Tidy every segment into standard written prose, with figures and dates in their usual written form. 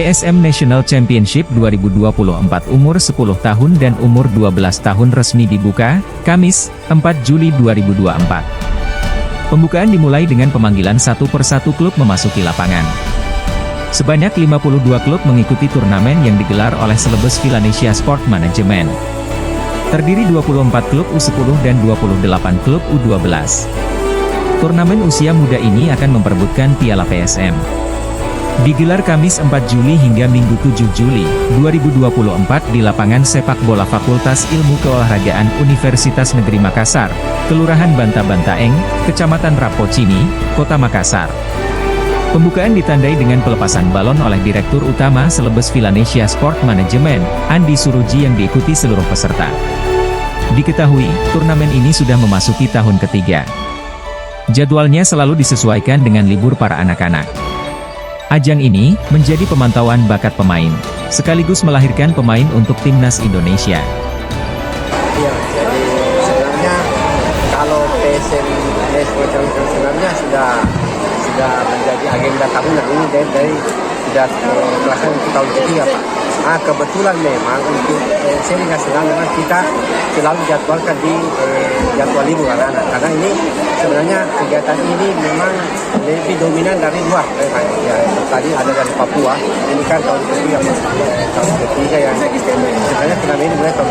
PSM National Championship 2024 umur 10 tahun dan umur 12 tahun resmi dibuka, Kamis, 4 Juli 2024. Pembukaan dimulai dengan pemanggilan satu persatu klub memasuki lapangan. Sebanyak 52 klub mengikuti turnamen yang digelar oleh Selebes Villanesia Sport Management. Terdiri 24 klub U10 dan 28 klub U12. Turnamen usia muda ini akan memperebutkan Piala PSM. Digelar Kamis 4 Juli hingga Minggu 7 Juli 2024 di lapangan sepak bola Fakultas Ilmu Keolahragaan Universitas Negeri Makassar, Kelurahan Banta-Bantaeng, Kecamatan Rapocini, Kota Makassar. Pembukaan ditandai dengan pelepasan balon oleh Direktur Utama Selebes Villanesia Sport Management, Andi Suruji yang diikuti seluruh peserta. Diketahui, turnamen ini sudah memasuki tahun ketiga. Jadwalnya selalu disesuaikan dengan libur para anak-anak. Ajang ini menjadi pemantauan bakat pemain, sekaligus melahirkan pemain untuk timnas Indonesia. Ya, jadi sebenarnya kalau PSM sebenarnya sudah menjadi agenda tahunan ini dari sudah pelaksanaan untuk tahun ketiga, Pak. Kebetulan memang untuk seri nasional memang kita selalu jadwalkan di jadwal libur anak-anak, karena ini sebenarnya kegiatan ini memang lebih dominan dari luar. Ya, tadi ada dari Papua, ini kan tahun ketiga yang sebenarnya turnamen ini mulai tahun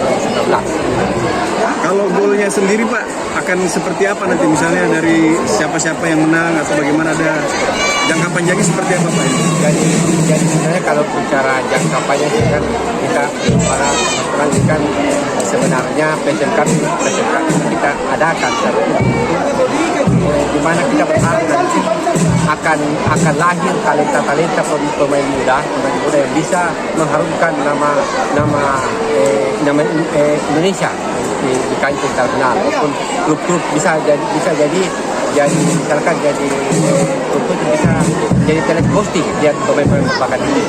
2019. Kalau golnya sendiri Pak, akan seperti apa nanti, misalnya dari siapa-siapa yang menang atau bagaimana, ada jangka panjangnya seperti apa Pak? Jadi sebenarnya kalau bicara jangka panjang kan kita para orang ini kan sebenarnya passion card kita adakan di mana kita berharap nanti akan lahir talenta pemain muda yang bisa mengharumkan nama Indonesia di kancah internasional, maupun klub-klub bisa jadi misalkan jadi klub itu bisa jadi talent hosting dia pemain-pemain berbakat ini.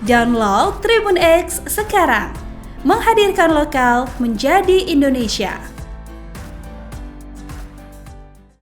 Download Tribun X sekarang, menghadirkan lokal menjadi Indonesia.